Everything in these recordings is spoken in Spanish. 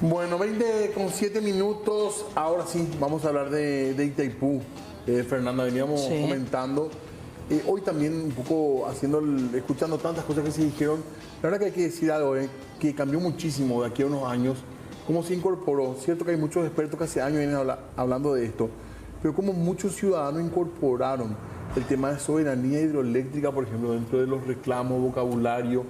Bueno, 20:07. Ahora sí, vamos a hablar de Itaipú. Fernanda, veníamos comentando. Hoy también un poco escuchando tantas cosas que se dijeron. La verdad que hay que decir algo, que cambió muchísimo de aquí a unos años. Cómo se incorporó. Cierto que hay muchos expertos que hace años vienen hablando de esto. Pero como muchos ciudadanos incorporaron el tema de soberanía hidroeléctrica, por ejemplo, dentro de los reclamos, vocabulario.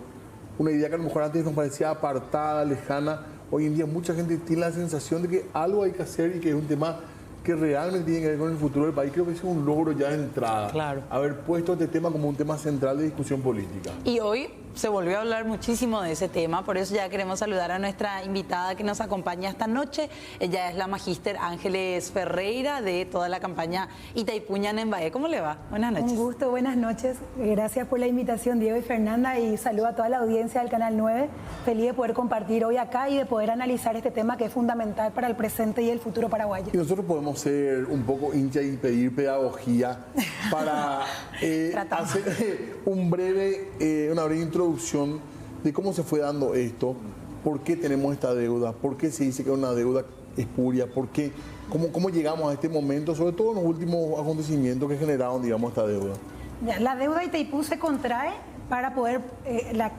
Una idea que a lo mejor antes nos parecía apartada, lejana. Hoy en día mucha gente tiene la sensación de que algo hay que hacer y que es un tema que realmente tiene que ver con el futuro del país. Creo que es un logro ya de entrada. Claro. Haber puesto este tema como un tema central de discusión política. Y hoy se volvió a hablar muchísimo de ese tema, por eso ya queremos saludar a nuestra invitada que nos acompaña esta noche. Ella es la magíster Ángeles Ferreira de toda la campaña Itaipú Ñanembáe. ¿Cómo le va? Buenas noches. Un gusto, buenas noches. Gracias por la invitación, Diego y Fernanda, y saludo a toda la audiencia del Canal 9. Feliz de poder compartir hoy acá y de poder analizar este tema que es fundamental para el presente y el futuro paraguayo. Y nosotros podemos ser un poco hincha y pedir pedagogía para hacer una breve introducción de cómo se fue dando esto, por qué tenemos esta deuda, por qué se dice que es una deuda espuria, cómo llegamos a este momento, sobre todo en los últimos acontecimientos que generaron, digamos, esta deuda. La deuda de Itaipú se contrae para poder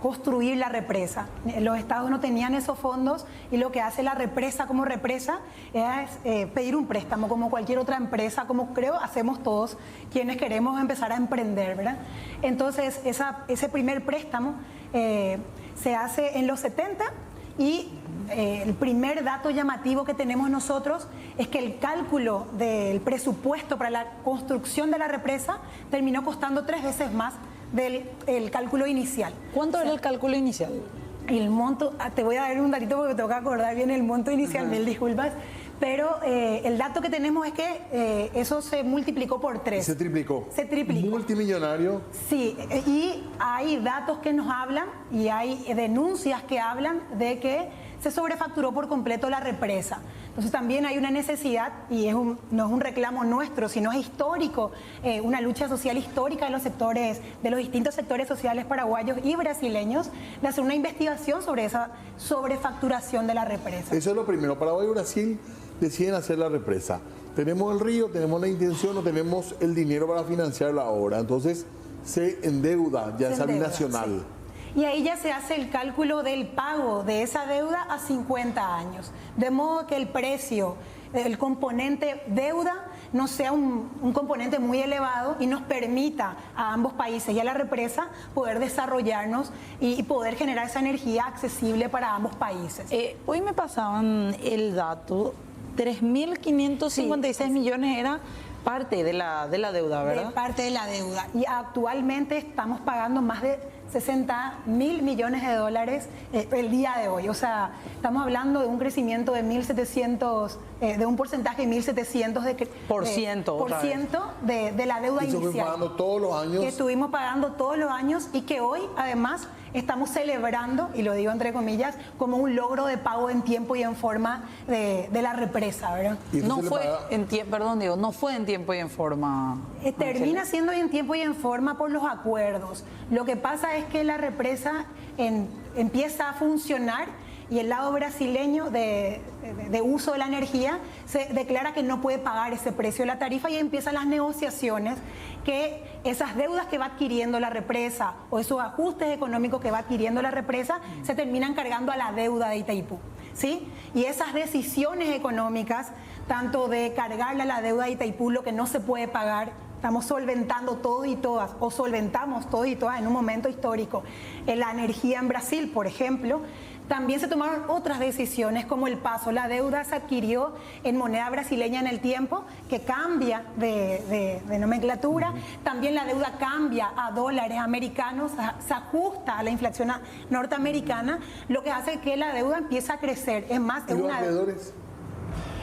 construir la represa. Los estados no tenían esos fondos y lo que hace la represa como represa es pedir un préstamo como cualquier otra empresa, como creo hacemos todos quienes queremos empezar a emprender, ¿verdad? Entonces ese primer préstamo se hace en los 70 y el primer dato llamativo que tenemos nosotros es que el cálculo del presupuesto para la construcción de la represa terminó costando 3 veces más del cálculo inicial. ¿Cuánto era el cálculo inicial? El monto, te voy a dar un datito porque me tengo que acordar bien el monto inicial, mil disculpas, pero el dato que tenemos es que eso se multiplicó por 3. Se triplicó. Se triplicó. Multimillonario. Sí, y hay datos que nos hablan y hay denuncias que hablan de que se sobrefacturó por completo la represa. Entonces también hay una necesidad, y no es un reclamo nuestro, sino es histórico, una lucha social histórica de los distintos sectores sociales paraguayos y brasileños, de hacer una investigación sobre esa sobrefacturación de la represa. Eso es lo primero. Paraguay y Brasil deciden hacer la represa. Tenemos el río, tenemos la intención, no tenemos el dinero para financiarlo ahora. Entonces se endeuda ya esa binacional. Sí. Y ahí ya se hace el cálculo del pago de esa deuda a 50 años. De modo que el precio, el componente deuda, no sea un componente muy elevado y nos permita a ambos países y a la represa poder desarrollarnos y poder generar esa energía accesible para ambos países. Hoy me pasaban el dato, 3.556 millones era parte de la deuda, ¿verdad? De parte de la deuda. Y actualmente estamos pagando más de 60.000 millones de dólares el día de hoy. O sea, estamos hablando de un crecimiento de 1.700, de un porcentaje de 1.700 de la deuda inicial. Que pagando todos los años. Que estuvimos pagando todos los años y que hoy, además, estamos celebrando, y lo digo entre comillas, como un logro de pago en tiempo y en forma de la represa, ¿verdad? No fue en tiempo y en forma. Termina siendo en tiempo y en forma por los acuerdos. Lo que pasa es que la represa empieza a funcionar y el lado brasileño de uso de la energía se declara que no puede pagar ese precio de la tarifa y empiezan las negociaciones que esas deudas que va adquiriendo la represa o esos ajustes económicos que va adquiriendo la represa se terminan cargando a la deuda de Itaipú, ¿sí? Y esas decisiones económicas, tanto de cargarle a la deuda de Itaipú lo que no se puede pagar, estamos solventando todo y todas, o solventamos todo y todas en un momento histórico. En la energía en Brasil, por ejemplo, también se tomaron otras decisiones como el paso. La deuda se adquirió en moneda brasileña en el tiempo, que cambia de nomenclatura. También la deuda cambia a dólares americanos, se ajusta a la inflación norteamericana, lo que hace que la deuda empiece a crecer. Es más, ¿Y los alrededores?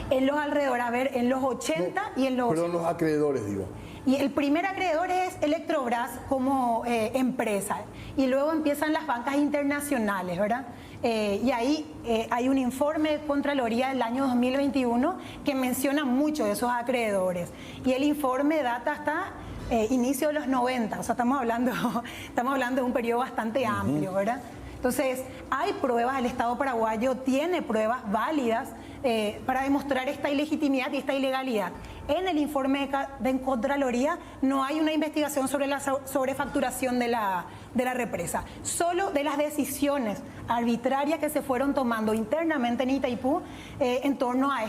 En los alrededores, a ver, en los 80 y en los... Perdón, los acreedores, digo. Y el primer acreedor es Electrobras como empresa. Y luego empiezan las bancas internacionales, ¿verdad? Y ahí hay un informe de Contraloría del año 2021 que menciona mucho de esos acreedores. Y el informe data hasta inicio de los 90. O sea, estamos hablando de un periodo bastante amplio, ¿verdad? Entonces, hay pruebas, el Estado paraguayo tiene pruebas válidas para demostrar esta ilegitimidad y esta ilegalidad. En el informe de Contraloría no hay una investigación sobre la sobrefacturación de la represa, solo de las decisiones arbitrarias que se fueron tomando internamente en Itaipú en torno a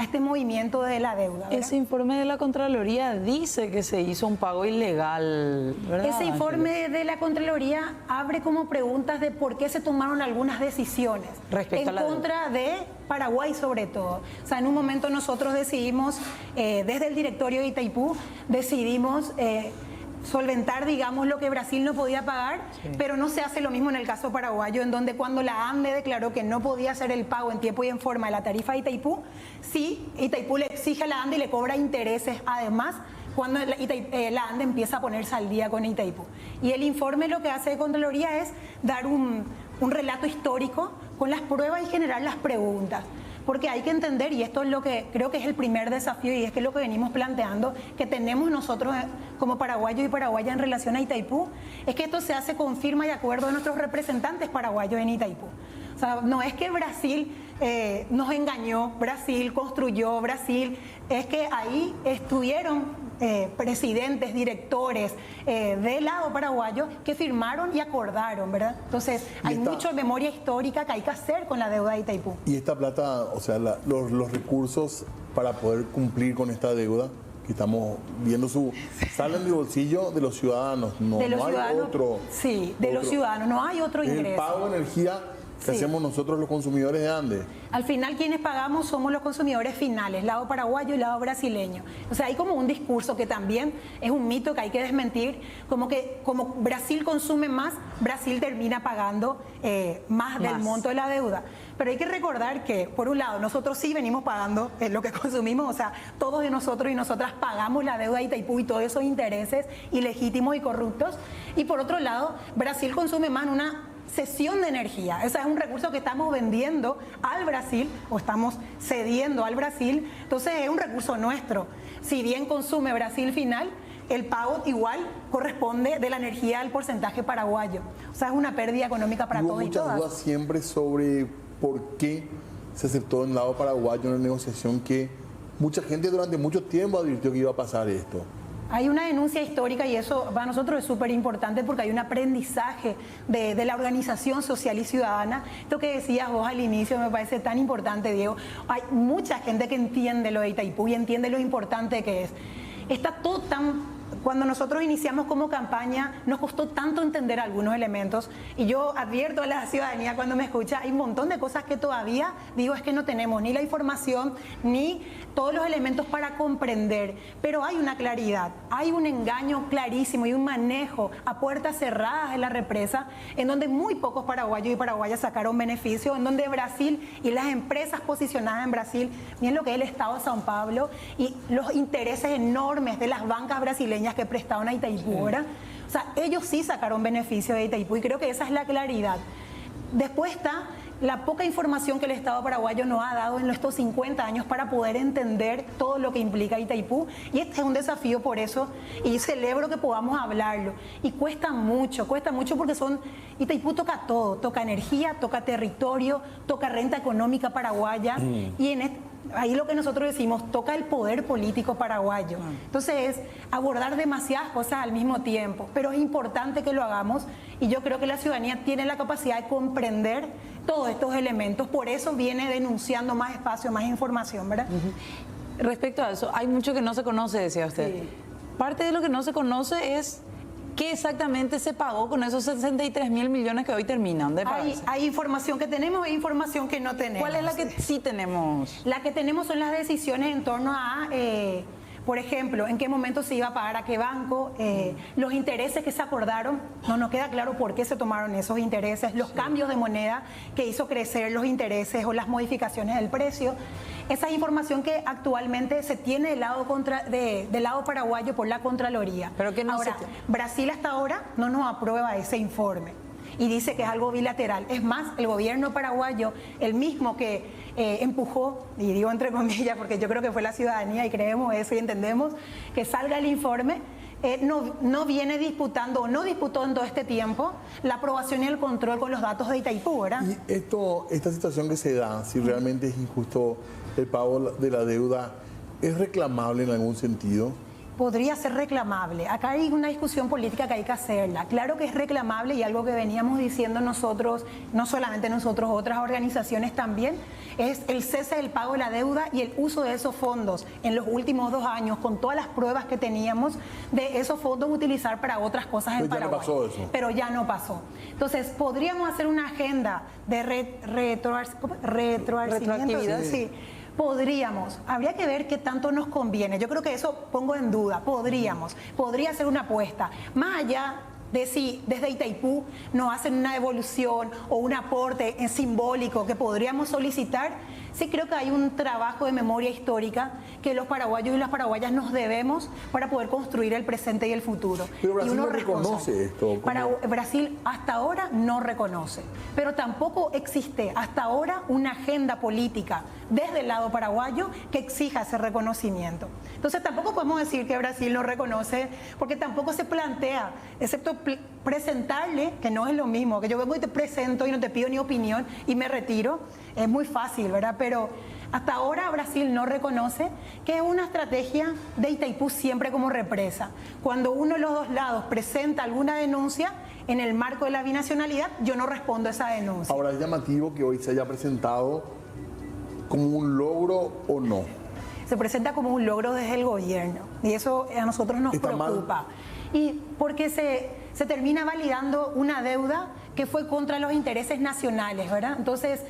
este movimiento de la deuda, ¿verdad? Ese informe de la Contraloría dice que se hizo un pago ilegal, ¿verdad? Ese informe de la Contraloría abre como preguntas de por qué se tomaron algunas decisiones respecto en contra de Paraguay sobre todo. O sea, en un momento nosotros decidimos, desde el directorio de Itaipú, decidimos solventar, digamos, lo que Brasil no podía pagar, pero no se hace lo mismo en el caso paraguayo, en donde cuando la ANDE declaró que no podía hacer el pago en tiempo y en forma de la tarifa de Itaipú, sí, Itaipú le exige a la ANDE y le cobra intereses además cuando la ANDE empieza a ponerse al día con Itaipú. Y el informe lo que hace de Contraloría es dar un relato histórico con las pruebas y generar las preguntas. Porque hay que entender, y esto es lo que creo que es el primer desafío, y es que lo que venimos planteando, que tenemos nosotros como paraguayos y paraguayas en relación a Itaipú, es que esto se hace con firma y acuerdo de nuestros representantes paraguayos en Itaipú. O sea, no es que Brasil nos engañó, Brasil construyó, Brasil, es que ahí estuvieron presidentes, directores del lado paraguayo que firmaron y acordaron, ¿verdad? Entonces, hay mucha memoria histórica que hay que hacer con la deuda de Itaipú. Y esta plata, o sea, los recursos para poder cumplir con esta deuda que estamos viendo salen del bolsillo de los ciudadanos, no hay otro. Sí, de los ciudadanos, no hay otro ingreso. El pago de energía que hacemos nosotros los consumidores de Andes. Al final quienes pagamos somos los consumidores finales, lado paraguayo y lado brasileño. O sea, hay como un discurso que también es un mito que hay que desmentir, como que como Brasil consume más, Brasil termina pagando más del monto de la deuda. Pero hay que recordar que, por un lado, nosotros sí venimos pagando lo que consumimos, o sea, todos de nosotros y nosotras pagamos la deuda de Itaipú y todos esos intereses ilegítimos y corruptos. Y por otro lado, Brasil consume más en una cesión de energía. Ese es un recurso que estamos vendiendo al Brasil o estamos cediendo al Brasil. Entonces es un recurso nuestro. Si bien consume Brasil final, el pago igual corresponde de la energía al porcentaje paraguayo. O sea, es una pérdida económica para todos y todas. Hubo muchas dudas siempre sobre por qué se aceptó en el lado paraguayo una negociación que mucha gente durante mucho tiempo advirtió que iba a pasar esto. Hay una denuncia histórica y eso para nosotros es súper importante porque hay un aprendizaje de la organización social y ciudadana. Esto que decías vos al inicio me parece tan importante, Diego. Hay mucha gente que entiende lo de Itaipú y entiende lo importante que es. Está todo tan... Cuando nosotros iniciamos como campaña nos costó tanto entender algunos elementos y yo advierto a la ciudadanía cuando me escucha, hay un montón de cosas que todavía digo es que no tenemos ni la información ni todos los elementos para comprender, pero hay una claridad, hay un engaño clarísimo y un manejo a puertas cerradas de la represa en donde muy pocos paraguayos y paraguayas sacaron beneficio, en donde Brasil y las empresas posicionadas en Brasil, bien lo que es el Estado de São Paulo y los intereses enormes de las bancas brasileñas que prestaron a Itaipú, ¿verdad? O sea, ellos sí sacaron beneficio de Itaipú y creo que esa es la claridad. Después está la poca información que el Estado paraguayo nos ha dado en estos 50 años para poder entender todo lo que implica Itaipú y este es un desafío por eso y celebro que podamos hablarlo y cuesta mucho porque Itaipú toca todo, toca energía, toca territorio, toca renta económica paraguaya y ahí lo que nosotros decimos, toca el poder político paraguayo. Entonces es abordar demasiadas cosas al mismo tiempo, pero es importante que lo hagamos y yo creo que la ciudadanía tiene la capacidad de comprender todos estos elementos, por eso viene denunciando más espacio, más información, ¿verdad? Respecto a eso, hay mucho que no se conoce, decía usted. Sí. Parte de lo que no se conoce es qué exactamente se pagó con esos 63.000 millones que hoy terminan de pagarse. Hay información que tenemos e información que no tenemos. ¿Cuál es la que sí tenemos? La que tenemos son las decisiones en torno a... por ejemplo, en qué momento se iba a pagar a qué banco, los intereses que se acordaron, no nos queda claro por qué se tomaron esos intereses, los cambios de moneda que hizo crecer los intereses o las modificaciones del precio. Esa es información que actualmente se tiene del lado paraguayo por la Contraloría. Pero que no ahora, Brasil hasta ahora no nos aprueba ese informe y dice que es algo bilateral. Es más, el gobierno paraguayo, el mismo que empujó, y digo entre comillas porque yo creo que fue la ciudadanía y creemos eso y entendemos, que salga el informe, no viene disputando o no disputó en todo este tiempo la aprobación y el control con los datos de Itaipú, ¿verdad? Y esta situación que se da, si realmente es injusto el pago de la deuda, ¿es reclamable en algún sentido? Podría ser reclamable. Acá hay una discusión política que hay que hacerla. Claro que es reclamable y algo que veníamos diciendo nosotros, no solamente nosotros, otras organizaciones también, es el cese del pago de la deuda y el uso de esos fondos en los últimos 2 años, con todas las pruebas que teníamos de esos fondos utilizar para otras cosas en Paraguay. Pero ya no pasó eso. Pero ya no pasó. Entonces, podríamos hacer una agenda de retroactividad. Sí. Podríamos, habría que ver qué tanto nos conviene. Yo creo que eso pongo en duda. Podría ser una apuesta. Más allá de si desde Itaipú nos hacen una devolución o un aporte simbólico que podríamos solicitar, sí creo que hay un trabajo de memoria histórica que los paraguayos y las paraguayas nos debemos para poder construir el presente y el futuro. Pero Brasil y uno no reconoce esto. Brasil hasta ahora no reconoce, pero tampoco existe hasta ahora una agenda política desde el lado paraguayo que exija ese reconocimiento. Entonces tampoco podemos decir que Brasil no reconoce, porque tampoco se plantea, excepto presentarle, que no es lo mismo, que yo vengo y te presento y no te pido ni opinión y me retiro, es muy fácil, ¿verdad? Pero hasta ahora Brasil no reconoce que es una estrategia de Itaipú siempre como represa. Cuando uno de los dos lados presenta alguna denuncia en el marco de la binacionalidad, yo no respondo a esa denuncia. Ahora, ¿es llamativo que hoy se haya presentado como un logro o no? Se presenta como un logro desde el gobierno y eso a nosotros nos preocupa. Y porque se termina validando una deuda que fue contra los intereses nacionales, ¿verdad? Entonces,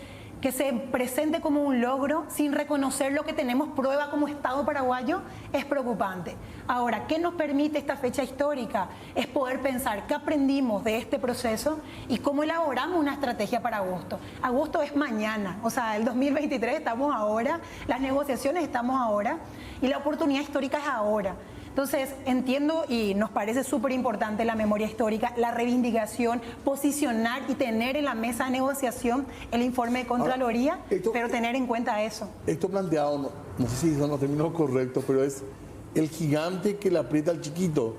que se presente como un logro sin reconocer lo que tenemos prueba como Estado paraguayo es preocupante. Ahora, ¿qué nos permite esta fecha histórica? Es poder pensar qué aprendimos de este proceso y cómo elaboramos una estrategia para agosto. Agosto es mañana, o sea, el 2023 estamos ahora, las negociaciones estamos ahora y la oportunidad histórica es ahora. Entonces, entiendo y nos parece súper importante la memoria histórica, la reivindicación, posicionar y tener en la mesa de negociación el informe de Contraloría, pero tener en cuenta eso. Esto planteado, no sé si son los términos correctos, pero es el gigante que le aprieta al chiquito.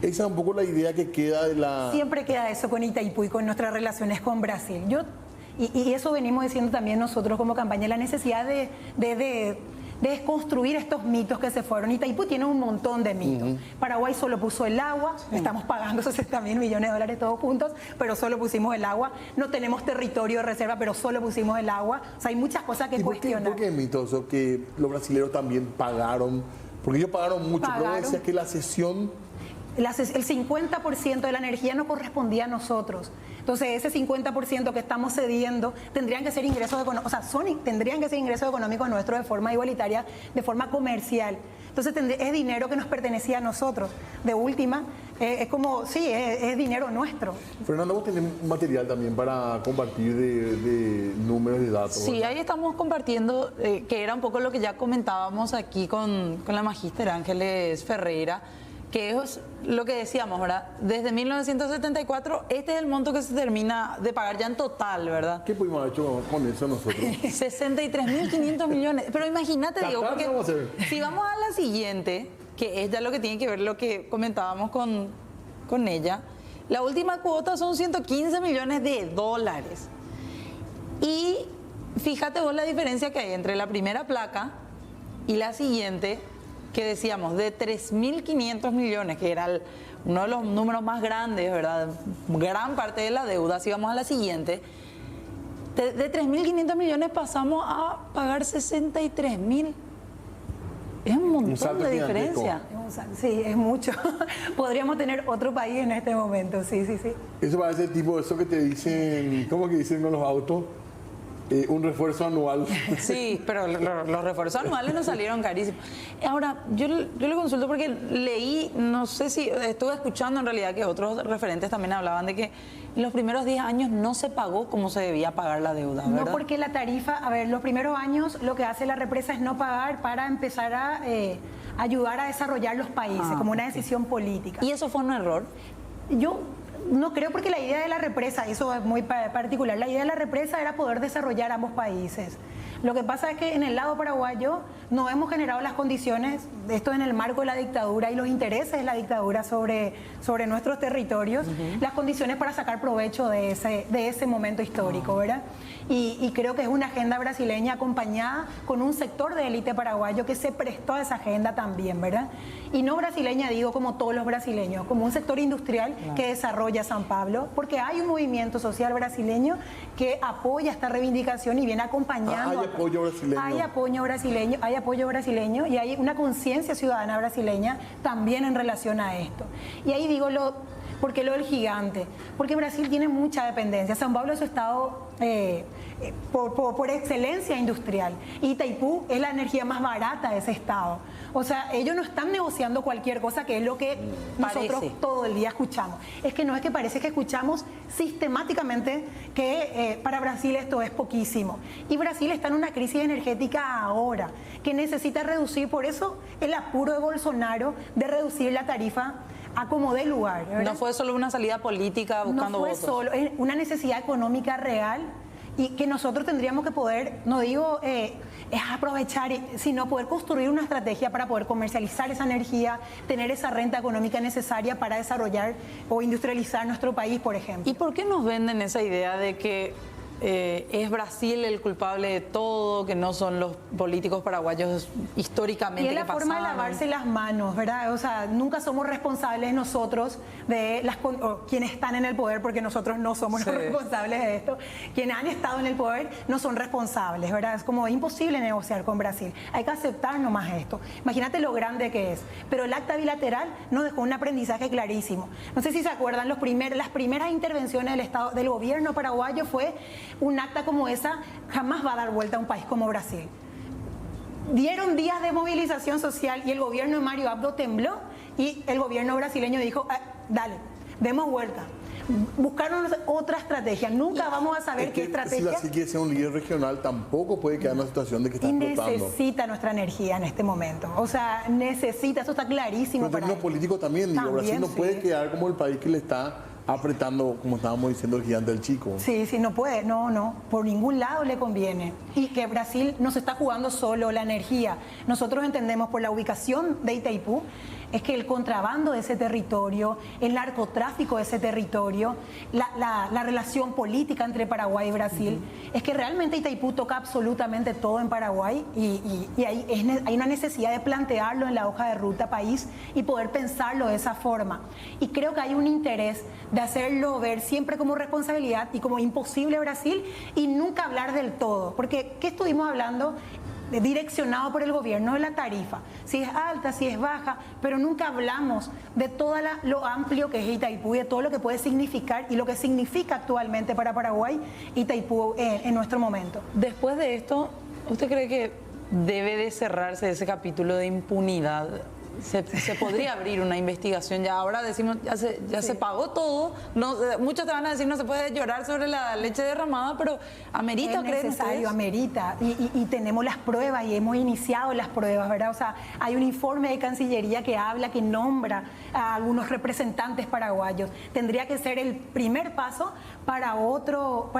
Esa es un poco la idea que queda de la... Siempre queda eso con Itaipú y con nuestras relaciones con Brasil. Y eso venimos diciendo también nosotros como campaña, la necesidad de desconstruir estos mitos que se fueron. Itaipú tiene un montón de mitos. Paraguay solo puso el agua, estamos pagando 60.000 millones de dólares todos juntos, pero solo pusimos el agua. No tenemos territorio de reserva, pero solo pusimos el agua. O sea, hay muchas cosas que cuestionar. ¿Por qué es mitoso que los brasileños también pagaron? Porque ellos pagaron mucho, pero decía que la cesión... El 50% de la energía no correspondía a nosotros. Entonces, ese 50% que estamos cediendo tendrían que ser ingresos económicos, o sea, tendrían que ser ingresos económicos nuestros de forma igualitaria, de forma comercial. Entonces, es dinero que nos pertenecía a nosotros. De última, es como, sí, es dinero nuestro. Fernando, vos tenés material también para compartir de números y datos. Sí, ¿verdad? Ahí estamos compartiendo, que era un poco lo que ya comentábamos aquí con la magíster Ángeles Ferreira, que es lo que decíamos, ¿verdad? Desde 1974, este es el monto que se termina de pagar ya en total, ¿verdad? ¿Qué pudimos haber hecho con eso nosotros? 63.500 millones. Pero imagínate, digo, porque si vamos a la siguiente, que es ya lo que tiene que ver lo que comentábamos con ella, la última cuota son 115 millones de dólares. Y fíjate vos la diferencia que hay entre la primera placa y la siguiente, que decíamos de 3.500 millones, que era uno de los números más grandes, ¿verdad? Gran parte de la deuda. Si vamos a la siguiente, de 3.500 millones pasamos a pagar 63.000. Es un montón de diferencia. Sí, es mucho. Podríamos tener otro país en este momento, sí. Eso parece tipo eso que te dicen, ¿cómo que dicen con los autos? Un refuerzo anual. Sí, pero los refuerzos anuales nos salieron carísimos. Ahora, yo le consulto porque leí, no sé si estuve escuchando en realidad que otros referentes también hablaban de que en los primeros 10 años no se pagó como se debía pagar la deuda, ¿verdad? No, porque la tarifa, a ver, los primeros años lo que hace la represa es no pagar para empezar a ayudar a desarrollar los países, como una decisión política. ¿Y eso fue un error? Yo no creo, porque la idea de la represa, eso es muy particular, la idea de la represa era poder desarrollar ambos países. Lo que pasa es que en el lado paraguayo no hemos generado las condiciones, esto en el marco de la dictadura y los intereses de la dictadura sobre nuestros territorios, las condiciones para sacar provecho de ese momento histórico, ¿verdad? Y creo que es una agenda brasileña acompañada con un sector de élite paraguayo que se prestó a esa agenda también, ¿verdad? Y no brasileña, digo, como todos los brasileños, como un sector industrial que desarrolla San Pablo, porque hay un movimiento social brasileño que apoya esta reivindicación y viene acompañando. Hay apoyo brasileño. Hay apoyo brasileño y hay una conciencia ciudadana brasileña también en relación a esto. Y ahí digo ¿por qué lo del gigante? Porque Brasil tiene mucha dependencia. San Pablo es su estado por excelencia industrial. Y Itaipú es la energía más barata de ese estado. O sea, ellos no están negociando cualquier cosa, que es lo que nosotros todo el día escuchamos. Es que no es que parece que escuchamos sistemáticamente que para Brasil esto es poquísimo. Y Brasil está en una crisis energética ahora, que necesita reducir, por eso el apuro de Bolsonaro de reducir la tarifa a como dé lugar, ¿verdad? No fue solo una salida política buscando votos. No fue solo, es una necesidad económica real y que nosotros tendríamos que poder, no digo es aprovechar, sino poder construir una estrategia para poder comercializar esa energía, tener esa renta económica necesaria para desarrollar o industrializar nuestro país, por ejemplo. ¿Y por qué nos venden esa idea de que es Brasil el culpable de todo, que no son los políticos paraguayos históricamente? Y es la forma de lavarse las manos, ¿verdad? O sea, nunca somos responsables nosotros de quienes están en el poder, porque nosotros no somos los responsables de esto. Quienes han estado en el poder no son responsables, ¿verdad? Es como imposible negociar con Brasil. Hay que aceptar nomás esto. Imagínate lo grande que es. Pero el acta bilateral nos dejó un aprendizaje clarísimo. No sé si se acuerdan, las primeras intervenciones del gobierno paraguayo fue un acta como esa jamás va a dar vuelta a un país como Brasil. Dieron días de movilización social y el gobierno de Mario Abdo tembló y el gobierno brasileño dijo, dale, demos vuelta. Buscaron otra estrategia. Nunca vamos a saber qué estrategia. Si Brasil quiere ser un líder regional, tampoco puede quedar en una situación de que está explotando. Necesita nuestra energía en este momento. O sea, necesita, eso está clarísimo. Pero en términos políticos también, digo, Brasil no puede quedar como el país que le está apretando, como estábamos diciendo, el gigante del Chico. Sí, no puede, no, por ningún lado le conviene. Y que Brasil no se está jugando solo la energía. Nosotros entendemos por la ubicación de Itaipú, es que el contrabando de ese territorio, el narcotráfico de ese territorio, la relación política entre Paraguay y Brasil, es que realmente Itaipú toca absolutamente todo en Paraguay y hay una necesidad de plantearlo en la hoja de ruta país y poder pensarlo de esa forma. Y creo que hay un interés de hacerlo ver siempre como responsabilidad y como imposible Brasil y nunca hablar del todo. Porque, ¿qué estuvimos hablando? Direccionado por el gobierno de la tarifa, si es alta, si es baja, pero nunca hablamos de todo lo amplio que es Itaipú y de todo lo que puede significar y lo que significa actualmente para Paraguay Itaipú en nuestro momento. Después de esto, ¿usted cree que debe de cerrarse ese capítulo de impunidad? Se podría abrir una investigación ya. Ahora decimos, ya se pagó todo. No, muchos te van a decir, no se puede llorar sobre la leche derramada, pero amerita, ¿creen ustedes? Es necesario, amerita. Y tenemos las pruebas y hemos iniciado las pruebas, ¿verdad? O sea, hay un informe de Cancillería que habla, que nombra a algunos representantes paraguayos. Tendría que ser el primer paso para otro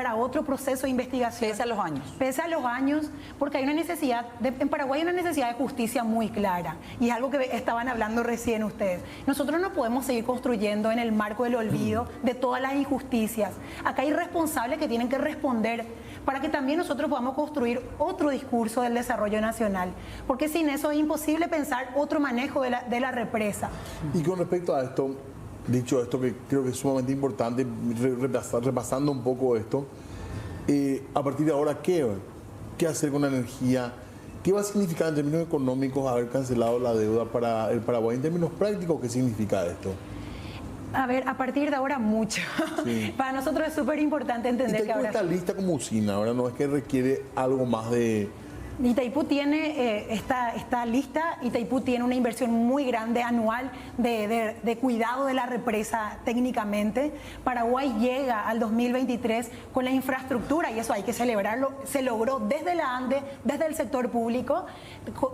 proceso de investigación. Pese a los años. Pese a los años, porque hay una necesidad, en Paraguay hay una necesidad de justicia muy clara. Y es algo que estaban hablando recién ustedes. Nosotros no podemos seguir construyendo en el marco del olvido de todas las injusticias. Acá hay responsables que tienen que responder para que también nosotros podamos construir otro discurso del desarrollo nacional. Porque sin eso es imposible pensar otro manejo de la represa. Y con respecto a esto, dicho esto, que creo que es sumamente importante, repasando un poco esto, a partir de ahora, ¿qué hacer con la energía? ¿Qué va a significar en términos económicos haber cancelado la deuda para el Paraguay? En términos prácticos, ¿qué significa esto? A ver, a partir de ahora mucho. Sí. Para nosotros es súper importante entender que ahora está lista como usina, ahora no es que requiere algo más de... Itaipú tiene, está lista. Itaipú tiene una inversión muy grande anual de cuidado de la represa técnicamente. Paraguay llega al 2023 con la infraestructura, y eso hay que celebrarlo. Se logró desde la ANDE, desde el sector público,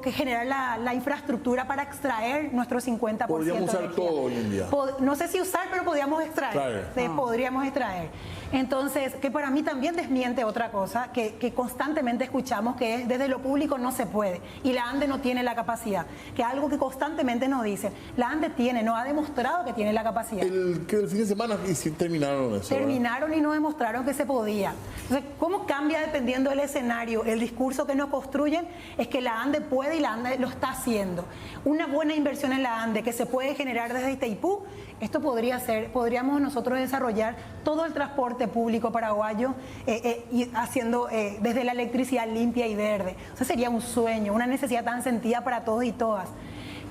que generar la infraestructura para extraer nuestro 50%. Podríamos usar todo hoy en día. No sé si usar, pero podríamos extraer. Podríamos extraer. Entonces, que para mí también desmiente otra cosa que constantemente escuchamos, que es desde lo público no se puede y la ANDE no tiene la capacidad, que es algo que constantemente nos dicen. La ANDE no ha demostrado que tiene la capacidad. El fin de semana y sí terminaron eso. Terminaron y no demostraron que se podía. Entonces, ¿cómo cambia dependiendo del escenario? El discurso que nos construyen es que la ANDE puede y la ANDE lo está haciendo. Una buena inversión en la ANDE que se puede generar desde Itaipú, esto podríamos nosotros desarrollar todo el transporte público paraguayo y haciendo desde la electricidad limpia y verde. O sea, sería un sueño, una necesidad tan sentida para todos y todas.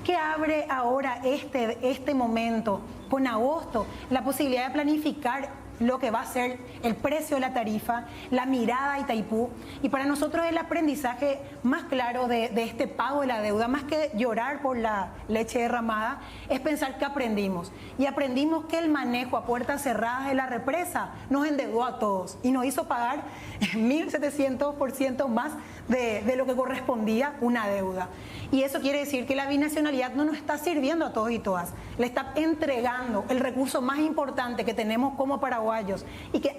¿Qué abre ahora este momento, con agosto, la posibilidad de planificar lo que va a ser el precio de la tarifa, la mirada a Itaipú? Y para nosotros el aprendizaje más claro de este pago de la deuda, más que llorar por la leche derramada, es pensar que aprendimos. Y aprendimos que el manejo a puertas cerradas de la represa nos endeudó a todos y nos hizo pagar 1.700% más de lo que correspondía una deuda. Y eso quiere decir que la binacionalidad no nos está sirviendo a todos y todas. Le está entregando el recurso más importante que tenemos como paraguayos y que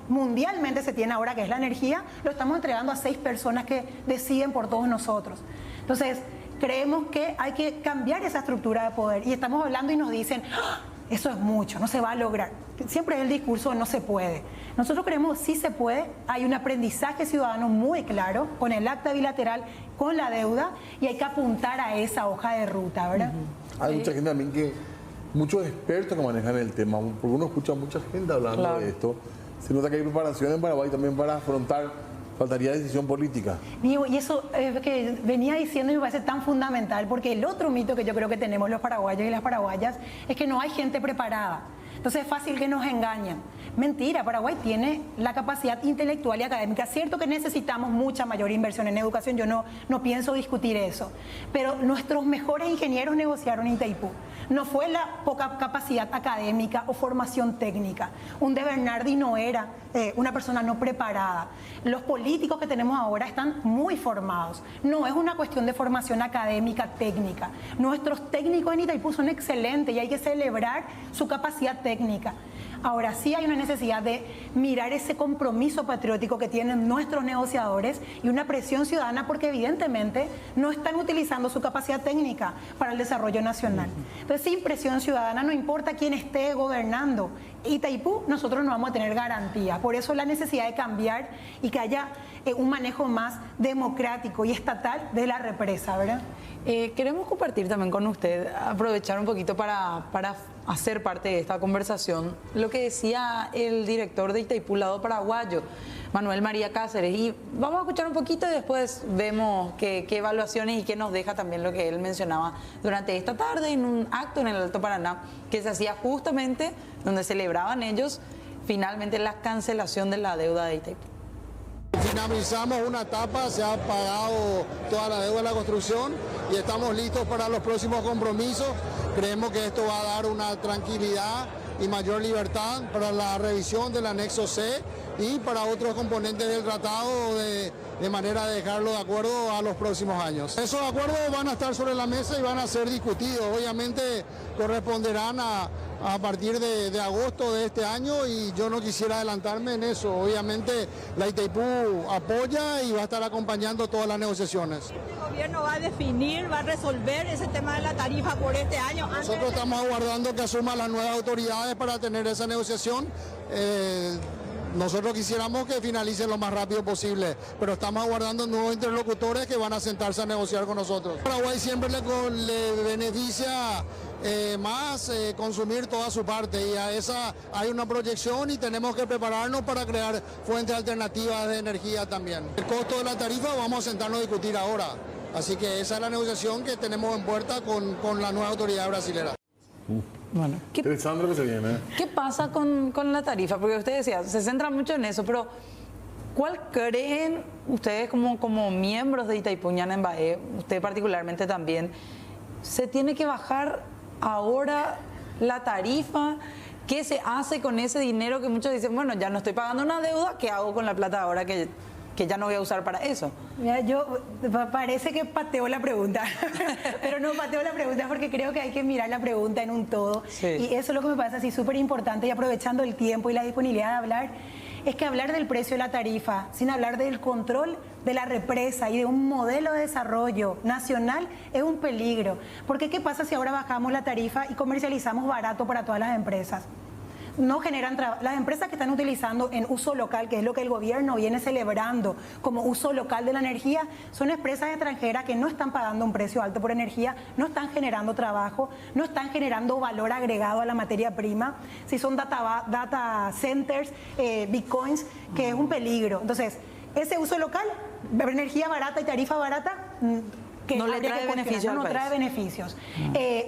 mundialmente se tiene ahora, que es la energía, lo estamos entregando a 6 personas que deciden por todos nosotros. Entonces, creemos que hay que cambiar esa estructura de poder y estamos hablando y nos dicen, ¡ah! Eso es mucho, no se va a lograr. Siempre es el discurso, no se puede. Nosotros creemos sí se puede, hay un aprendizaje ciudadano muy claro con el acta bilateral, con la deuda, y hay que apuntar a esa hoja de ruta, ¿verdad? Hay mucha gente también muchos expertos que manejan el tema, porque uno escucha a mucha gente hablando de esto. Se nota que hay preparación en Paraguay también para afrontar. Faltaría decisión política. Digo, y eso que venía diciendo me parece tan fundamental, porque el otro mito que yo creo que tenemos los paraguayos y las paraguayas es que no hay gente preparada. Entonces es fácil que nos engañen. Mentira, Paraguay tiene la capacidad intelectual y académica. Cierto que necesitamos mucha mayor inversión en educación, yo no pienso discutir eso. Pero nuestros mejores ingenieros negociaron en Itaipú. No fue la poca capacidad académica o formación técnica. Un De Bernardi no era una persona no preparada. Los políticos que tenemos ahora están muy formados. No es una cuestión de formación académica, técnica. Nuestros técnicos en Itaipú son excelentes y hay que celebrar su capacidad técnica. Ahora sí hay una necesidad de mirar ese compromiso patriótico que tienen nuestros negociadores y una presión ciudadana porque evidentemente no están utilizando su capacidad técnica para el desarrollo nacional. Entonces, sin presión ciudadana, no importa quién esté gobernando Itaipú, nosotros no vamos a tener garantía. Por eso la necesidad de cambiar y que haya un manejo más democrático y estatal de la represa, ¿verdad? Queremos compartir también con usted, aprovechar un poquito para hacer parte de esta conversación, lo que decía el director de Itaipú Lado Paraguayo, Manuel María Cáceres, y vamos a escuchar un poquito y después vemos qué evaluaciones y qué nos deja también lo que él mencionaba durante esta tarde en un acto en el Alto Paraná que se hacía justamente donde celebraban ellos finalmente la cancelación de la deuda de Itaipú. Finalizamos una etapa, se ha pagado toda la deuda de la construcción y estamos listos para los próximos compromisos. Creemos que esto va a dar una tranquilidad y mayor libertad para la revisión del anexo C y para otros componentes del tratado de manera de dejarlo de acuerdo a los próximos años. Esos acuerdos van a estar sobre la mesa y van a ser discutidos. Obviamente corresponderán a partir de agosto de este año y yo no quisiera adelantarme en eso. Obviamente la Itaipú apoya y va a estar acompañando todas las negociaciones. ¿El gobierno va a definir, va a resolver ese tema de la tarifa por este año? Nosotros estamos aguardando que asuman las nuevas autoridades para tener esa negociación. Nosotros quisiéramos que finalicen lo más rápido posible, pero estamos aguardando nuevos interlocutores que van a sentarse a negociar con nosotros. Paraguay siempre le beneficia más consumir toda su parte y a esa hay una proyección y tenemos que prepararnos para crear fuentes alternativas de energía también. El costo de la tarifa vamos a sentarnos a discutir ahora, así que esa es la negociación que tenemos en puerta con la nueva autoridad brasilera. Bueno, interesante lo que se viene. ¿Qué pasa con la tarifa? Porque usted decía, se centra mucho en eso, pero ¿cuál creen ustedes como miembros de Itaipuñana Embaé, usted particularmente también, se tiene que bajar ahora la tarifa? ¿Qué se hace con ese dinero que muchos dicen, bueno, ya no estoy pagando una deuda, ¿qué hago con la plata ahora que que ya no voy a usar para eso. Mira, parece que pateo la pregunta, pero no pateo la pregunta porque creo que hay que mirar la pregunta en un todo. Sí. Y eso es lo que me parece así súper importante, y aprovechando el tiempo y la disponibilidad de hablar, es que hablar del precio de la tarifa sin hablar del control de la represa y de un modelo de desarrollo nacional es un peligro. Porque ¿qué pasa si ahora bajamos la tarifa y comercializamos barato para todas las empresas? No generan trabajo. Las empresas que están utilizando en uso local, que es lo que el gobierno viene celebrando como uso local de la energía, son empresas extranjeras que no están pagando un precio alto por energía, no están generando trabajo, no están generando valor agregado a la materia prima. Si son data centers, bitcoins, que es un peligro. Entonces, ese uso local, energía barata y tarifa barata, que no le trae beneficios, no trae beneficios.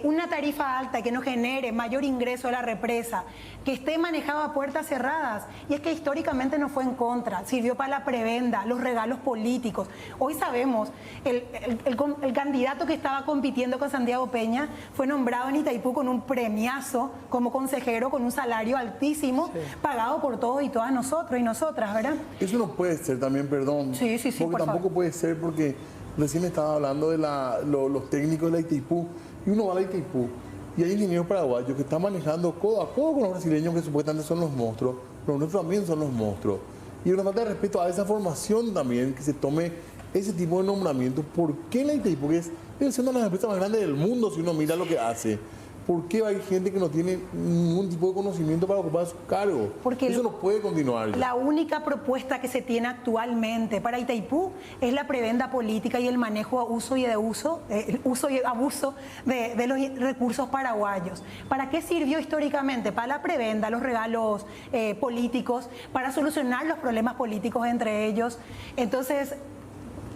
Una tarifa alta que no genere mayor ingreso a la represa, que esté manejado a puertas cerradas, y es que históricamente no fue en contra, sirvió para la prebenda, los regalos políticos. Hoy sabemos, el candidato que estaba compitiendo con Santiago Peña fue nombrado en Itaipú con un premiazo como consejero, con un salario altísimo, sí, pagado por todos y todas nosotros y nosotras, ¿verdad? Eso no puede ser también, perdón. Sí, porque tampoco puede ser, porque recién estaba hablando de los técnicos de la Itaipú, y uno va a la Itaipú y hay ingenieros paraguayos que están manejando codo a codo con los brasileños, que supuestamente son los monstruos, pero nuestros también son los monstruos. Y una falta de respeto a esa formación también, que se tome ese tipo de nombramiento. ¿Por qué la Itaipú, que es una de las empresas más grandes del mundo, si uno mira lo que hace? ¿Por qué hay gente que no tiene ningún tipo de conocimiento para ocupar su cargo? Porque eso no puede continuar. La única propuesta que se tiene actualmente para Itaipú es la prebenda política y el manejo, uso y abuso de los recursos paraguayos. ¿Para qué sirvió históricamente? Para la prebenda, los regalos políticos, para solucionar los problemas políticos entre ellos. Entonces,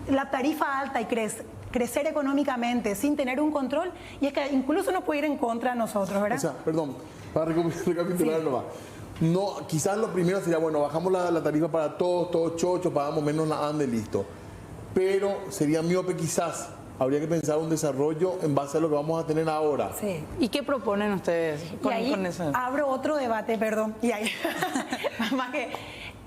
la tarifa alta y crecer económicamente sin tener un control, y es que incluso nos puede ir en contra de nosotros, ¿verdad? O sea, perdón, para recapitular sí, nomás. No, quizás lo primero sería, bueno, bajamos la tarifa para todos chochos, pagamos menos la ANDE, listo. Pero sería miope quizás. Habría que pensar un desarrollo en base a lo que vamos a tener ahora. Sí. ¿Y qué proponen ustedes con eso? Abro otro debate, perdón. Y ahí, más que...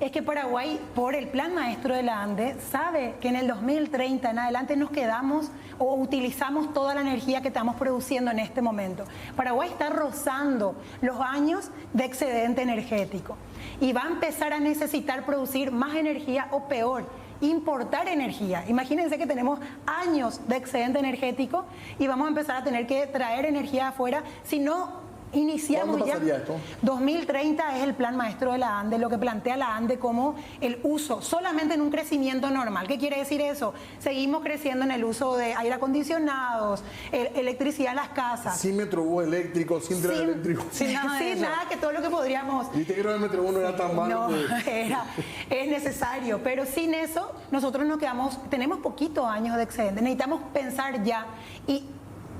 Es que Paraguay, por el plan maestro de la ANDE, sabe que en el 2030 en adelante nos quedamos o utilizamos toda la energía que estamos produciendo en este momento. Paraguay está rozando los años de excedente energético y va a empezar a necesitar producir más energía, o peor, importar energía. Imagínense que tenemos años de excedente energético y vamos a empezar a tener que traer energía afuera, si no iniciamos ya. Esto? 2030 es el plan maestro de la ANDE, lo que plantea la ANDE como el uso solamente en un crecimiento normal. ¿Qué quiere decir eso? Seguimos creciendo en el uso de aire acondicionados, electricidad en las casas. Sin metrobús eléctrico, sin tren eléctrico. Sin nada, que todo lo que podríamos. Viste que el metrobús no era tan malo. No, es necesario, pero sin eso nosotros nos quedamos, tenemos poquitos años de excedente, necesitamos pensar ya, y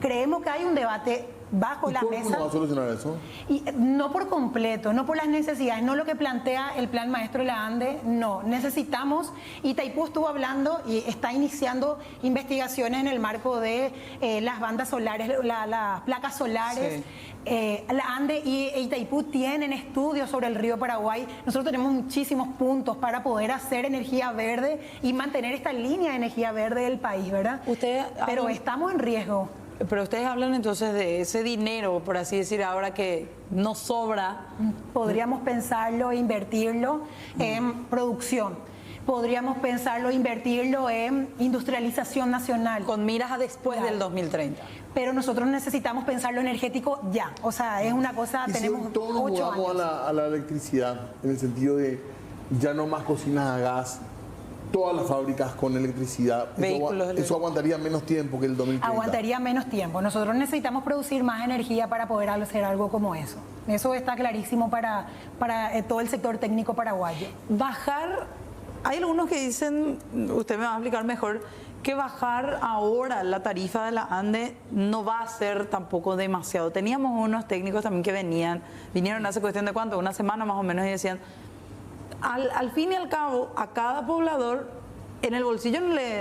creemos que hay un debate bajo la mesa. ¿Cómo va a solucionar eso? Y no por completo, no por las necesidades, no lo que plantea el plan maestro de la ANDE, no. Necesitamos, y Itaipú estuvo hablando y está iniciando investigaciones en el marco de las bandas solares, las placas solares. Sí. La ANDE y Itaipú tienen estudios sobre el río Paraguay. Nosotros tenemos muchísimos puntos para poder hacer energía verde y mantener esta línea de energía verde del país, ¿verdad? Pero estamos en riesgo. Pero ustedes hablan entonces de ese dinero, por así decir, ahora que no sobra. Podríamos pensarlo e invertirlo en producción. Podríamos pensarlo e invertirlo en industrialización nacional. Con miras a después del 2030. Pero nosotros necesitamos pensarlo energético ya. O sea, es una cosa, tenemos 8 años. A la electricidad, en el sentido de ya no más cocinas a gas, todas las fábricas con electricidad. Eso aguantaría menos tiempo que el 2030. Aguantaría menos tiempo. Nosotros necesitamos producir más energía para poder hacer algo como eso. Eso está clarísimo para todo el sector técnico paraguayo. Hay algunos que dicen, usted me va a explicar mejor, que bajar ahora la tarifa de la ANDE no va a ser tampoco demasiado. Teníamos unos técnicos también que vinieron hace cuestión de cuánto, una semana más o menos, y decían, al fin y al cabo, a cada poblador en el bolsillo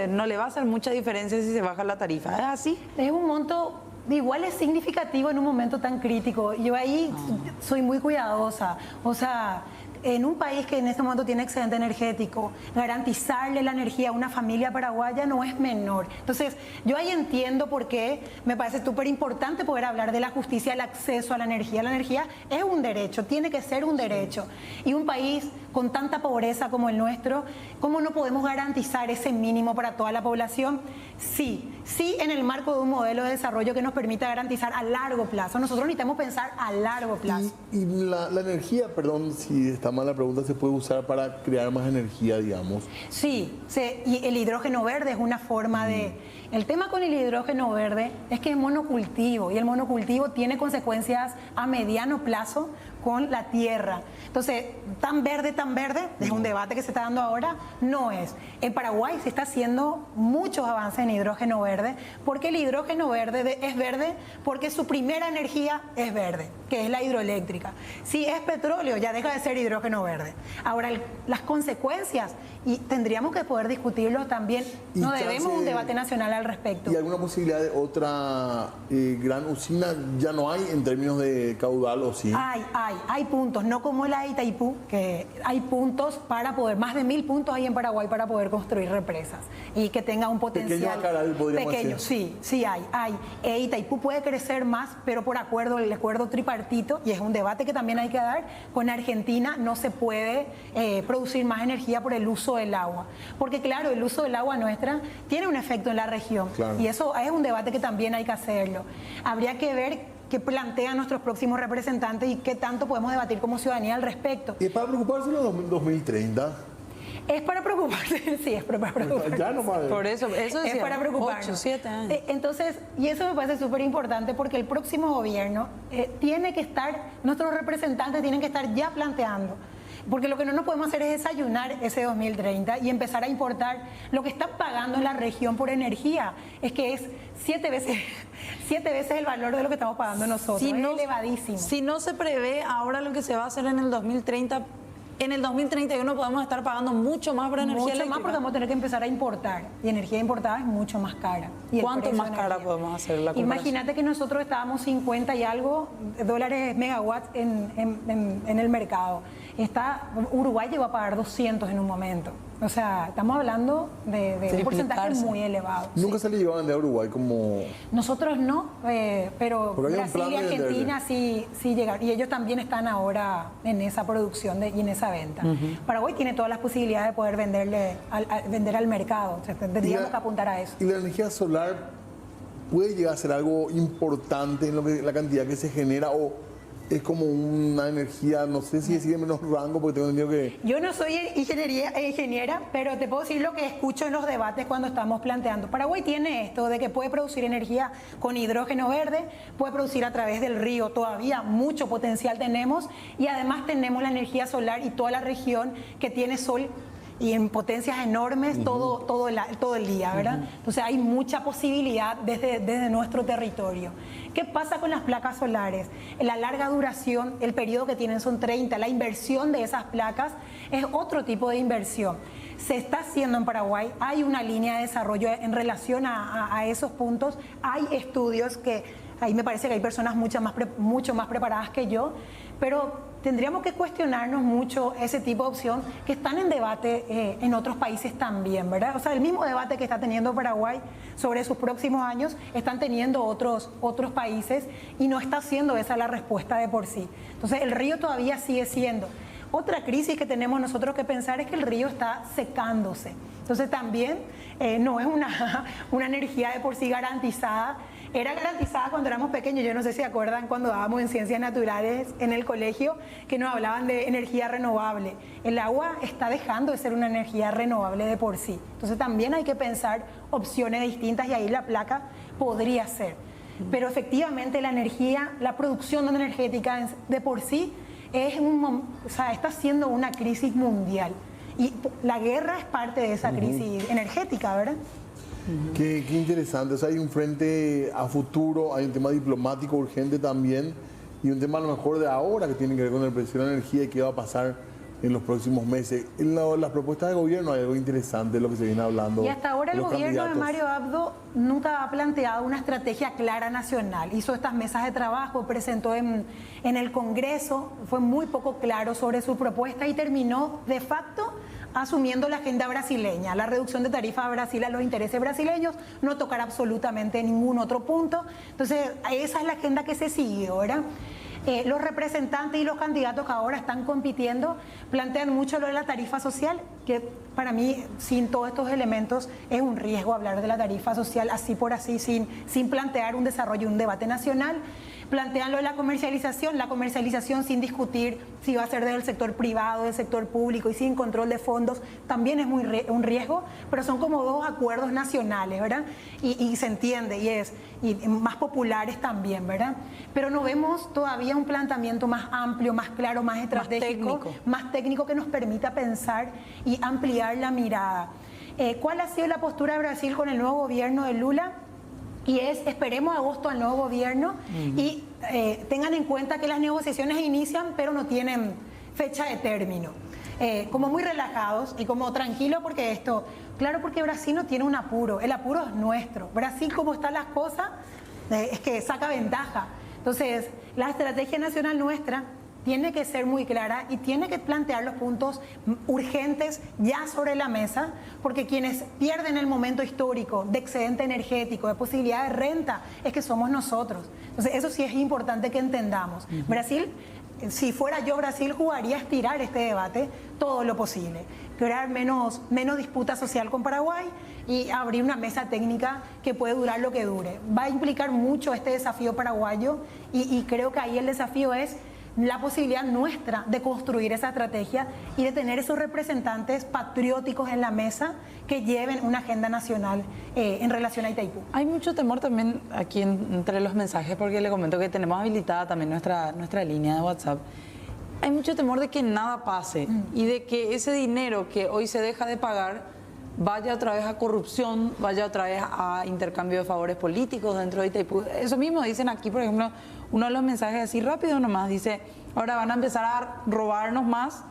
no le va a hacer mucha diferencia si se baja la tarifa. ¿Es así? Es un monto, igual es significativo en un momento tan crítico. Yo ahí soy muy cuidadosa. O sea, en un país que en este momento tiene excedente energético, garantizarle la energía a una familia paraguaya no es menor. Entonces, yo ahí entiendo por qué me parece súper importante poder hablar de la justicia, el acceso a la energía. La energía es un derecho, tiene que ser un derecho. Y un país con tanta pobreza como el nuestro, ¿cómo no podemos garantizar ese mínimo para toda la población? Sí, sí, en el marco de un modelo de desarrollo que nos permita garantizar a largo plazo. Nosotros necesitamos pensar a largo plazo. Y la energía, perdón si está mal la pregunta, ¿se puede usar para crear más energía, digamos? Sí, y el hidrógeno verde es una forma de... El tema con el hidrógeno verde es que es monocultivo y el monocultivo tiene consecuencias a mediano plazo con la tierra. Entonces, tan verde, es un debate que se está dando ahora, no es. En Paraguay se está haciendo muchos avances en hidrógeno verde, porque el hidrógeno verde es verde porque su primera energía es verde, que es la hidroeléctrica. Si es petróleo, ya deja de ser hidrógeno verde. Ahora, las consecuencias, y tendríamos que poder discutirlo también, no debemos un debate nacional al respecto. ¿Y alguna posibilidad de otra gran usina ya no hay en términos de caudal o sí? Hay puntos, no como la de Itaipú, que hay puntos para poder, más de 1000 puntos hay en Paraguay para poder construir represas y que tenga un potencial pequeño. Sí hay. Itaipú puede crecer más, pero por acuerdo, el acuerdo tripartito, y es un debate que también hay que dar, con Argentina no se puede producir más energía por el uso del agua. Porque claro, el uso del agua nuestra tiene un efecto en la región. Claro. Y eso es un debate que también hay que hacerlo. Habría que ver qué plantean nuestros próximos representantes y qué tanto podemos debatir como ciudadanía al respecto. ¿Y es para preocuparse en 2030? Es para preocuparse, sí, es para preocuparse. Ya no más. Por eso es para preocuparnos. 8, 7 años. Entonces, y eso me parece súper importante porque el próximo gobierno tiene que estar, nuestros representantes tienen que estar ya planteando. Porque lo que no nos podemos hacer es desayunar ese 2030 y empezar a importar lo que están pagando en la región por energía. Es que es 7 veces el valor de lo que estamos pagando nosotros. Es elevadísimo. Si no se prevé ahora lo que se va a hacer en el 2030, en el 2031 podemos estar pagando mucho más por energía eléctrica. Mucho más porque vamos a tener que empezar a importar. Y energía importada es mucho más cara. ¿Cuánto más cara podemos hacer la comparación? Imagínate que nosotros estábamos 50 y algo dólares megawatts en el mercado. Uruguay llegó a pagar 200 en un momento. O sea, estamos hablando de un porcentaje muy elevado. ¿Nunca se le llevó a vender a Uruguay como...? Nosotros no, pero Brasil y Argentina sí llegaron. Y ellos también están ahora en esa producción y en esa venta. Paraguay tiene todas las posibilidades de poder vender al mercado. O sea, tendríamos que apuntar a eso. ¿Y la energía solar puede llegar a ser algo importante en la cantidad que se genera o...? Es como una energía, no sé si decir menos rango, porque tengo entendido que... Yo no soy ingeniera, pero te puedo decir lo que escucho en los debates cuando estamos planteando. Paraguay tiene esto de que puede producir energía con hidrógeno verde, puede producir a través del río, todavía mucho potencial tenemos, y además tenemos la energía solar y toda la región que tiene sol y en potencias enormes todo el día, ¿verdad? Entonces hay mucha posibilidad desde nuestro territorio. ¿Qué pasa con las placas solares? La larga duración, el periodo que tienen son 30, la inversión de esas placas es otro tipo de inversión. Se está haciendo en Paraguay, hay una línea de desarrollo en relación a esos puntos, hay estudios que, ahí me parece que hay personas mucho más preparadas que yo, pero tendríamos que cuestionarnos mucho ese tipo de opción que están en debate en otros países también, ¿verdad? O sea, el mismo debate que está teniendo Paraguay sobre sus próximos años, están teniendo otros países y no está siendo esa la respuesta de por sí. Entonces, el río todavía sigue siendo. Otra crisis que tenemos nosotros que pensar es que el río está secándose. Entonces, también no es una energía de por sí garantizada. Era garantizada cuando éramos pequeños. Yo no sé si se acuerdan cuando dábamos en ciencias naturales en el colegio que nos hablaban de energía renovable. El agua está dejando de ser una energía renovable de por sí. Entonces también hay que pensar opciones distintas y ahí la placa podría ser. Pero efectivamente la energía, la producción energética de por sí está siendo una crisis mundial. Y la guerra es parte de esa crisis energética, ¿verdad? Qué interesante, o sea, hay un frente a futuro, hay un tema diplomático urgente también y un tema a lo mejor de ahora que tiene que ver con el precio de la energía y qué va a pasar en los próximos meses. En las propuestas de gobierno hay algo interesante de lo que se viene hablando. Y hasta ahora el los gobierno de candidatos. Mario Abdo nunca ha planteado una estrategia clara nacional. Hizo estas mesas de trabajo, presentó en el Congreso, fue muy poco claro sobre su propuesta y terminó de facto asumiendo la agenda brasileña, la reducción de tarifas a Brasil a los intereses brasileños, no tocar absolutamente ningún otro punto. Entonces, esa es la agenda que se siguió, ¿verdad? Los representantes y los candidatos que ahora están compitiendo plantean mucho lo de la tarifa social, que para mí, sin todos estos elementos, es un riesgo hablar de la tarifa social así por así, sin plantear un desarrollo, un debate nacional. Plantean lo de la comercialización sin discutir si va a ser del sector privado, del sector público y sin control de fondos, también es un riesgo, pero son como dos acuerdos nacionales, ¿verdad? Y se entiende, y más populares también, ¿verdad? Pero no vemos todavía un planteamiento más amplio, más claro, más estratégico, más técnico que nos permita pensar y ampliar la mirada. ¿Cuál ha sido la postura de Brasil con el nuevo gobierno de Lula? Y esperemos agosto al nuevo gobierno y tengan en cuenta que las negociaciones inician pero no tienen fecha de término. Como muy relajados y como tranquilos porque claro, porque Brasil no tiene un apuro, el apuro es nuestro. Brasil, como están las cosas, es que saca ventaja. Entonces, la estrategia nacional nuestra tiene que ser muy clara y tiene que plantear los puntos urgentes ya sobre la mesa, porque quienes pierden el momento histórico de excedente energético, de posibilidad de renta, es que somos nosotros. Entonces, eso sí es importante que entendamos. Brasil, si fuera yo, Brasil jugaría a estirar este debate todo lo posible, crear menos disputa social con Paraguay y abrir una mesa técnica que puede durar lo que dure. Va a implicar mucho este desafío paraguayo y creo que ahí el desafío es la posibilidad nuestra de construir esa estrategia y de tener esos representantes patrióticos en la mesa que lleven una agenda nacional en relación a Itaipú. Hay mucho temor también aquí entre los mensajes, porque le comento que tenemos habilitada también nuestra línea de WhatsApp. Hay mucho temor de que nada pase y de que ese dinero que hoy se deja de pagar vaya otra vez a corrupción, vaya otra vez a intercambio de favores políticos dentro de Itaipú. Eso mismo dicen aquí, por ejemplo, uno de los mensajes así rápido nomás dice, ahora van a empezar a robarnos más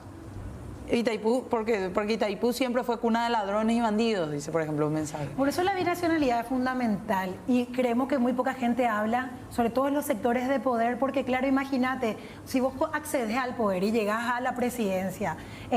Itaipú, porque Itaipú siempre fue cuna de ladrones y bandidos, dice por ejemplo un mensaje. Por eso la binacionalidad es fundamental y creemos que muy poca gente habla, sobre todo en los sectores de poder, porque claro, imagínate, si vos accedes al poder y llegás a la presidencia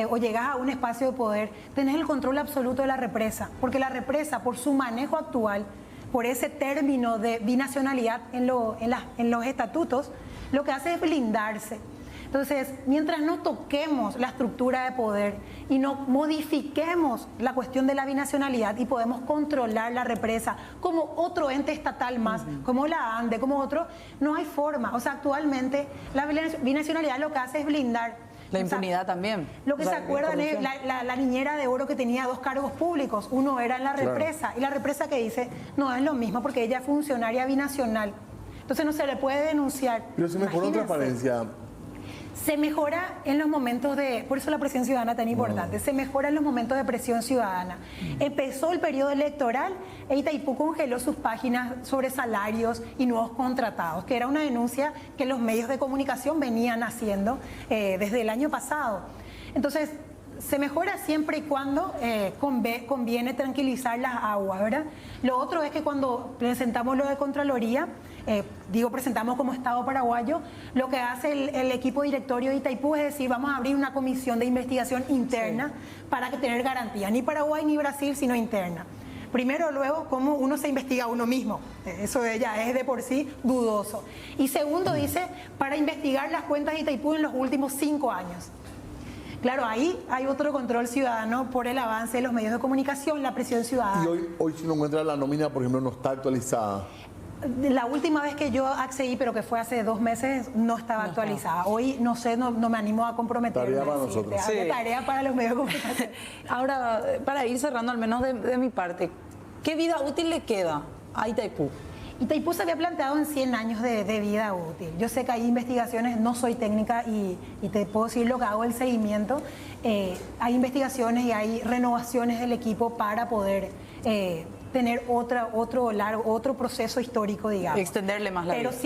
o llegás a un espacio de poder, tenés el control absoluto de la represa, porque la represa, por su manejo actual, por ese término de binacionalidad en los estatutos, lo que hace es blindarse. Entonces, mientras no toquemos la estructura de poder y no modifiquemos la cuestión de la binacionalidad y podemos controlar la represa como otro ente estatal más, como la ANDE, como otro, no hay forma. O sea, actualmente la binacionalidad lo que hace es blindar. La impunidad también. Lo que se acuerdan es la niñera de oro que tenía 2 cargos públicos. Uno era en la represa y la represa que dice, no es lo mismo porque ella es funcionaria binacional. Entonces no se le puede denunciar. Pero se mejoró transparencia. Se mejora en los momentos por eso la presión ciudadana es tan importante, se mejora en los momentos de presión ciudadana. Empezó el periodo electoral e Itaipú congeló sus páginas sobre salarios y nuevos contratados, que era una denuncia que los medios de comunicación venían haciendo desde el año pasado. Entonces, se mejora siempre y cuando conviene tranquilizar las aguas, ¿verdad? Lo otro es que cuando presentamos lo de Contraloría, presentamos como Estado paraguayo, lo que hace el equipo directorio de Itaipú es decir, vamos a abrir una comisión de investigación interna para tener garantía, ni Paraguay ni Brasil, sino interna. Primero, luego, cómo uno se investiga a uno mismo. Eso ya es de por sí dudoso. Y segundo, dice, para investigar las cuentas de Itaipú en los últimos 5 años. Claro, ahí hay otro control ciudadano por el avance de los medios de comunicación, la presión ciudadana. Y hoy si uno encuentra la nómina, por ejemplo, no está actualizada. La última vez que yo accedí, pero que fue hace 2 meses, no estaba actualizada. Hoy, no sé, no me animo a comprometerme. Tarea para nosotros. Sí. Tarea para los medios de comunicación. Ahora, para ir cerrando, al menos de mi parte, ¿qué vida útil le queda a Itaipú? Itaipú se había planteado en 100 años de vida útil. Yo sé que hay investigaciones, no soy técnica y te puedo decir lo que hago, el seguimiento. Hay investigaciones y hay renovaciones del equipo para poder tener otro proceso histórico, digamos. Extenderle más la vida. Pero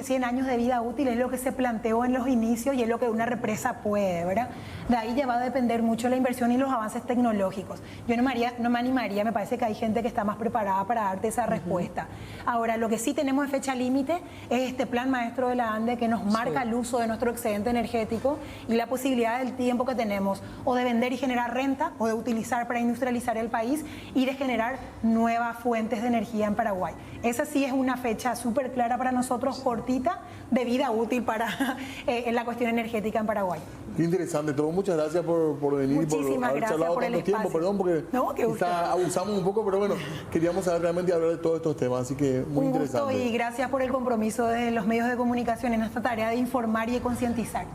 100 años de vida útil es lo que se planteó en los inicios y es lo que una represa puede, ¿verdad? De ahí ya va a depender mucho la inversión y los avances tecnológicos. Yo no me animaría, me parece que hay gente que está más preparada para darte esa respuesta. Ahora, lo que sí tenemos de fecha límite es este plan maestro de la ANDE que nos marca el uso de nuestro excedente energético y la posibilidad del tiempo que tenemos o de vender y generar renta o de utilizar para industrializar el país y de generar nuevas fuentes de energía en Paraguay. Esa sí es una fecha súper clara para nosotros, cortita, de vida útil para en la cuestión energética en Paraguay. Qué interesante todo. Muchas gracias por venir y por haber charlado tanto tiempo. Perdón porque abusamos un poco, pero bueno, queríamos saber realmente hablar de todos estos temas, así que muy interesante. Un gusto y gracias por el compromiso de los medios de comunicación en esta tarea de informar y de concientizar.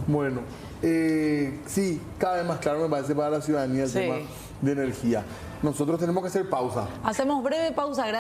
Bueno, sí, cada vez más claro me parece para la ciudadanía el tema de energía. Nosotros tenemos que hacer pausa. Hacemos breve pausa.